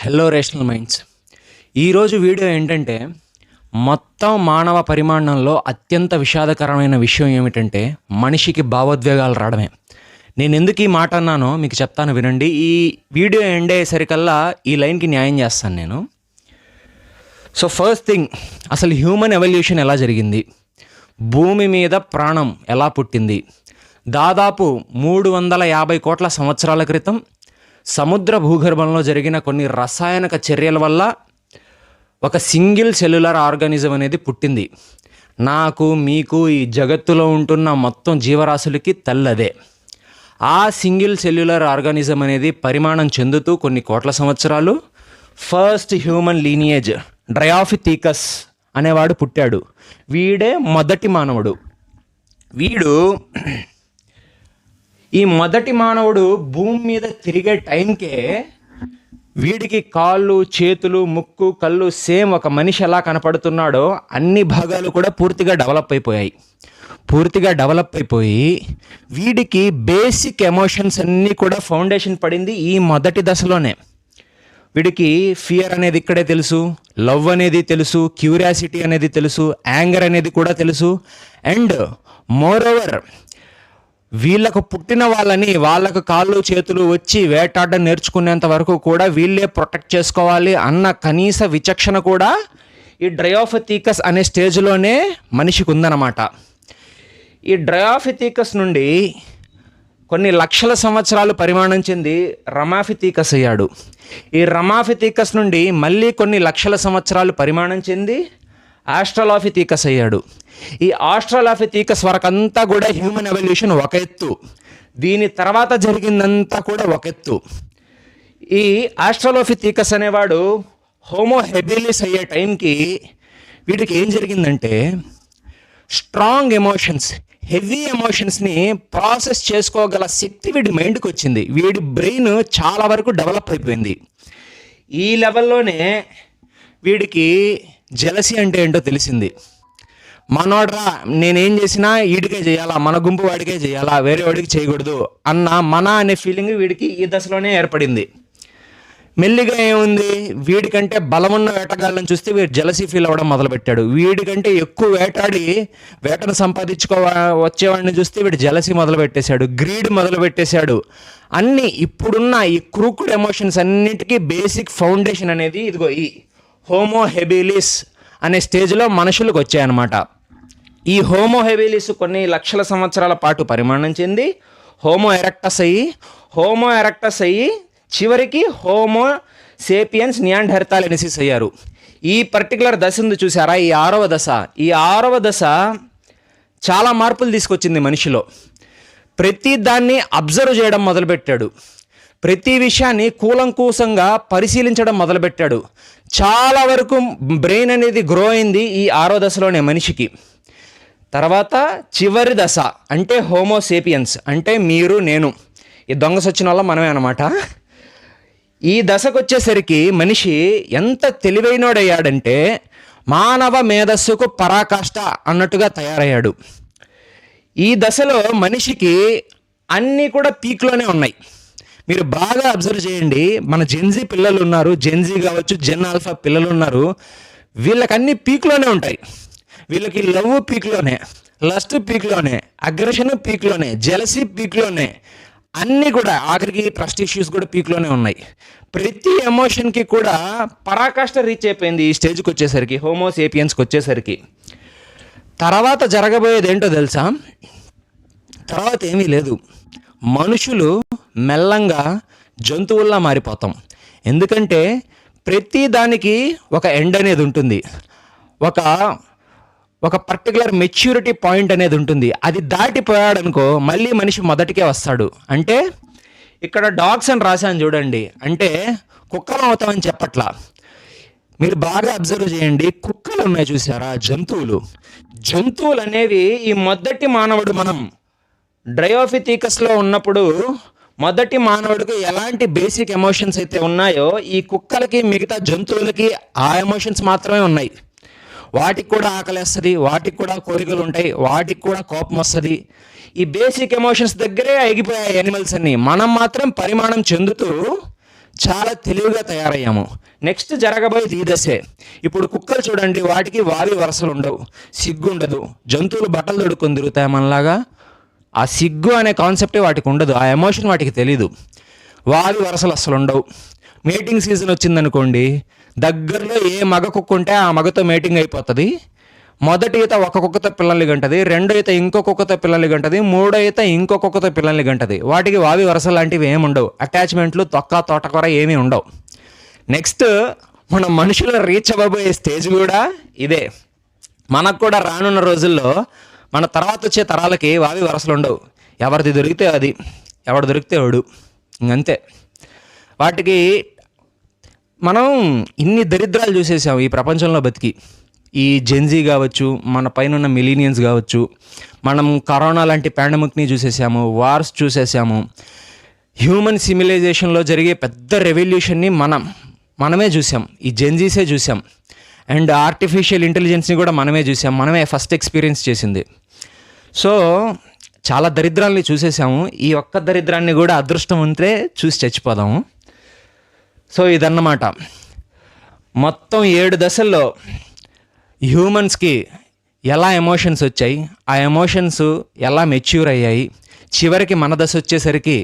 Hello rational minds. ఈరోజు video ఏంటంటే మొత్తం మానవ పరిమాణంలో అత్యంత విషాదకరమైన విషయం ఏమిటంటే మనిషికి భావోద్వేగాలు రావడమే. నేను ఎందుకు ఈ మాట అన్నానో మీకు చెప్తాను, వినండి. ఈ వీడియో ఎండ్ అయ్యేసరికల్లా ఈ లైన్కి న్యాయం చేస్తాను నేను. సో ఫస్ట్ థింగ్, అసలు హ్యూమన్ ఎవల్యూషన్ ఎలా జరిగింది, భూమి మీద ప్రాణం ఎలా పుట్టింది? దాదాపు 350 కోట్ల సంవత్సరాల క్రితం సముద్ర భూగర్భంలో జరిగిన కొన్ని రసాయనిక చర్యల వల్ల ఒక సింగిల్ సెల్యులర్ ఆర్గానిజం అనేది పుట్టింది. నాకు, మీకు, ఈ జగత్తులో ఉంటున్న మొత్తం జీవరాశులకి తల్లదే. ఆ సింగిల్ సెల్యులర్ ఆర్గానిజం అనేది పరిమాణం చెందుతూ కొన్ని కోట్ల సంవత్సరాలు ఫస్ట్ హ్యూమన్ లీనియేజ్ డ్రయాఫిథీకస్ అనేవాడు పుట్టాడు. వీడే మొదటి మానవుడు. ఈ మొదటి మానవుడు భూమి మీద తిరిగే టైంకే వీడికి కాళ్ళు, చేతులు, ముక్కు, కళ్ళు సేమ్ ఒక మనిషి ఎలా కనపడుతున్నాడో అన్ని భాగాలు కూడా పూర్తిగా డెవలప్ అయిపోయి వీడికి బేసిక్ ఎమోషన్స్ అన్నీ కూడా ఫౌండేషన్ పడింది ఈ మొదటి దశలోనే. వీడికి ఫియర్ అనేది ఇక్కడే తెలుసు, లవ్ అనేది తెలుసు, క్యూరియాసిటీ అనేది తెలుసు, యాంగర్ అనేది కూడా తెలుసు. అండ్ మోరోవర్ వీళ్ళకు పుట్టిన వాళ్ళకు కాళ్ళు చేతులు వచ్చి వేటాడడం నేర్చుకునేంత వరకు కూడా వీళ్ళే ప్రొటెక్ట్ చేసుకోవాలి అన్న కనీస విచక్షణ కూడా ఈ డ్రయాఫిథీకస్ అనే స్టేజ్లోనే మనిషికి ఉందన్నమాట. ఈ డ్రయాఫిథీకస్ నుండి కొన్ని లక్షల సంవత్సరాలు పరిమాణం చెంది రమాఫిథీకస్ అయ్యాడు. ఈ రమాఫిథీకస్ నుండి మళ్ళీ కొన్ని లక్షల సంవత్సరాలు పరిమాణం చెంది ఆస్ట్రలాఫిథీకస్ అయ్యాడు. ఈ ఆస్ట్రలాఫిథీకస్ వరకంతా కూడా హ్యూమన్ ఎవల్యూషన్ ఒక ఎత్తు, దీని తర్వాత జరిగిందంతా కూడా ఒక ఎత్తు. ఈ ఆస్ట్రలోఫిథీకస్ అనేవాడు హోమో హెబిలిస్ అయ్యే టైంకి వీడికి ఏం జరిగిందంటే స్ట్రాంగ్ ఎమోషన్స్, హెవీ ఎమోషన్స్ని ప్రాసెస్ చేసుకోగల శక్తి వీడి మైండ్కి వచ్చింది. వీడి బ్రెయిన్ చాలా వరకు డెవలప్ అయిపోయింది. ఈ లెవెల్లోనే వీడికి జెలసీ అంటే ఏంటో తెలిసింది. మనోడ్రా, నేనేం చేసినా వీడికే చేయాలా, మన గుంపు వాడికే చేయాలా, వేరే వాడికి చేయకూడదు అన్న అనే ఫీలింగ్ వీడికి ఈ దశలోనే ఏర్పడింది. మెల్లిగా ఏముంది, వీడికంటే బలమున్న వేటగాళ్ళని చూస్తే వీడు జెలసీ ఫీల్ అవ్వడం మొదలుపెట్టాడు. వీడికంటే ఎక్కువ వేటను వచ్చేవాడిని చూస్తే వీడు జెలసీ మొదలుపెట్టేశాడు, గ్రీడ్ మొదలుపెట్టేశాడు. అన్నీ ఇప్పుడున్న ఈ క్రూక్డ్ ఎమోషన్స్ అన్నిటికీ బేసిక్ ఫౌండేషన్ అనేది ఇదిగో ఈ హోమో హెబిలిస్ అనే స్టేజ్లో మనుషులకు వచ్చాయన్నమాట. ఈ హోమో హెబిలిస్ కొన్ని లక్షల సంవత్సరాల పాటు పరిమాణం చెంది హోమో ఎరెక్టస్ అయ్యి చివరికి హోమో సేపియన్స్ నియాండర్తాలెన్సిస్ అయ్యారు. ఈ పర్టికులర్ దశ ఉంది చూసారా, ఈ ఆరవ దశ చాలా మార్పులు తీసుకొచ్చింది మనిషిలో. ప్రతి దాన్ని అబ్జర్వ్ చేయడం మొదలుపెట్టాడు, ప్రతి విషయాన్ని కూలంకూసంగా పరిశీలించడం మొదలుపెట్టాడు. చాలా వరకు బ్రెయిన్ అనేది గ్రో అయింది ఈ 6వ దశలోనే మనిషికి. తర్వాత చివరి దశ అంటే హోమోసేపియన్స్, అంటే మీరు నేను, ఈ దొంగ సచ్చిన వల్ల మనమే అన్నమాట. ఈ దశకు వచ్చేసరికి మనిషి ఎంత తెలివైనోడయ్యాడంటే మానవ మేధస్సుకు పరాకాష్ట అన్నట్టుగా తయారయ్యాడు. ఈ దశలో మనిషికి అన్నీ కూడా పీక్లోనే ఉన్నాయి. మీరు బాగా అబ్జర్వ్ చేయండి, మన జెన్జీ పిల్లలు ఉన్నారు, జెన్జీ కావచ్చు, జెన్ ఆల్ఫా పిల్లలు ఉన్నారు, వీళ్ళకి అన్ని పీక్లోనే ఉంటాయి. వీళ్ళకి లవ్ పీక్లోనే, లస్ట్ పీక్లోనే, అగ్రెషన్ పీక్లోనే, జెలసీ పీక్లోనే, అన్నీ కూడా ఆఖరికి ట్రస్ట్ ఇష్యూస్ కూడా పీక్లోనే ఉన్నాయి. ప్రతి ఎమోషన్కి కూడా పరాకాష్ట రీచ్ అయిపోయింది ఈ స్టేజ్కి వచ్చేసరికి, హోమోసేపియన్స్కి వచ్చేసరికి. తర్వాత జరగబోయేది ఏంటో తెలుసా? తర్వాత ఏమీ లేదు, మనుషులు మెల్లంగా జంతువుల్లా మారిపోతాం. ఎందుకంటే ప్రతి దానికి ఒక ఎండ్ అనేది ఉంటుంది, ఒక పర్టికులర్ మెచ్యూరిటీ పాయింట్ అనేది ఉంటుంది. అది దాటిపోయాడనుకో మళ్ళీ మనిషి మొదటికే వస్తాడు. అంటే ఇక్కడ డాగ్స్ అని రాశాను చూడండి, అంటే కుక్కలు అవుతామని చెప్పట్లా. మీరు బాగా అబ్జర్వ్ చేయండి, కుక్కలు ఉన్నాయి చూసారా, జంతువులు అనేవి ఈ మొదటి మానవుడు మనం డ్రయోఫిథీకస్లో ఉన్నప్పుడు మొదటి మానవుడికి ఎలాంటి బేసిక్ ఎమోషన్స్ అయితే ఉన్నాయో ఈ కుక్కలకి, మిగతా జంతువులకి ఆ ఎమోషన్స్ మాత్రమే ఉన్నాయి. వాటికి కూడా ఆకలేస్తుంది, వాటికి కూడా కోరికలు ఉంటాయి, వాటికి కూడా కోపం వస్తుంది. ఈ బేసిక్ ఎమోషన్స్ దగ్గరే ఆగిపోయాయి యానిమల్స్ అన్నీ. మనం మాత్రం పరిమాణం చెందుతూ చాలా తెలివిగా తయారయ్యాము. నెక్స్ట్ జరగబోయేది ఈ దశే. ఇప్పుడు కుక్కలు చూడండి, వాటికి వావి వరసలు ఉండవు, సిగ్గు ఉండదు. జంతువులు బట్టలు తొడుక్కొని తిరుగుతాయి మనలాగా. ఆ సిగ్గు అనే కాన్సెప్టే వాటికి ఉండదు, ఆ ఎమోషన్ వాటికి తెలీదు. వావి వరసలు అసలు ఉండవు. మేటింగ్ సీజన్ వచ్చిందనుకోండి, దగ్గరలో ఏ మగ కుక్క ఉంటే ఆ మగతో మేటింగ్ అయిపోతుంది. మొదటి ఈత ఒక కుక్కతో పిల్లల్ని గంటది, రెండో ఈత ఇంకో కుక్కతో పిల్లల్ని గంటది, మూడో ఈత ఇంకో కుక్కతో పిల్లల్ని గంటది. వాటికి వావి వరసలు లాంటివి ఏమి ఉండవు, అటాచ్మెంట్లు తొక్క తోటకూర ఏమీ ఉండవు. నెక్స్ట్ మన మనుషులు రీచ్ అవ్వబోయే స్టేజ్ కూడా ఇదే. మనకు కూడా రానున్న రోజుల్లో మన తర్వాత వచ్చే తరాలకి వావి వరసలు ఉండవు. ఎవరిది దొరికితే అది, ఎవడు దొరికితే వాడు, ఇంకంతే. వాటికి మనం ఇన్ని దరిద్రాలు చూసేసాం ఈ ప్రపంచంలో బతికి. ఈ జెన్జీ కావచ్చు, మన పైన ఉన్న మిలీనియన్స్ కావచ్చు, మనం కరోనా లాంటి పాండమిక్ని చూసేసాము, వార్స్ చూసేసాము. హ్యూమన్ సివిలైజేషన్లో జరిగే పెద్ద రెవల్యూషన్ని మనమే చూసాం, ఈ జెన్జీసే చూసాం. అండ్ ఆర్టిఫిషియల్ ఇంటెలిజెన్స్ని కూడా మనమే చూసాం, మనమే ఫస్ట్ ఎక్స్పీరియన్స్ చేసింది. సో చాలా దరిద్రాలని చూసేసాము. ఈ ఒక్క దరిద్రాన్ని కూడా అదృష్టం ఉంటే చూసి చచ్చిపోదాము. సో ఇదన్నమాట. మొత్తం 7 దశల్లో హ్యూమన్స్కి ఎలా ఎమోషన్స్ వచ్చాయి, ఆ ఎమోషన్స్ ఎలా మెచ్యూర్ అయ్యాయి, చివరికి మన దశ వచ్చేసరికి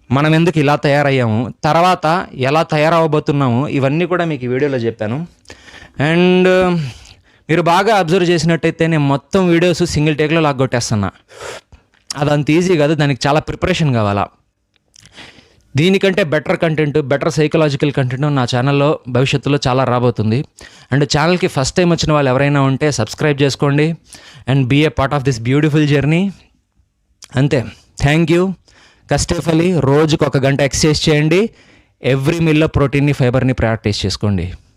మనం ఎందుకు ఇలా తయారయ్యాము, తర్వాత ఎలా తయారవబోతున్నాము, ఇవన్నీ కూడా మీకు ఈ వీడియోలో చెప్పాను. అండ్ మీరు బాగా అబ్జర్వ్ చేసినట్టయితే నేను మొత్తం వీడియోస్ సింగిల్ టేక్లో లాగొట్టేస్తున్నా. అదంత ఈజీ కాదు, దానికి చాలా ప్రిపరేషన్ కావాలా. దీనికంటే better content, better psychological content నా ఛానల్లో భవిష్యత్తులో చాలా రాబోతుంది. అండ్ ఛానల్కి ఫస్ట్ టైం వచ్చిన వాళ్ళు ఎవరైనా ఉంటే సబ్స్క్రైబ్ చేసుకోండి and be a part of this beautiful journey. అంతే. Thank you. కష్టఫలి. రోజుకు 1 గంట ఎక్సర్సైజ్ చేయండి. ఎవ్రీ మీల్లో ప్రోటీన్ని, ఫైబర్ని ప్రయారిటైజ్ చేసుకోండి.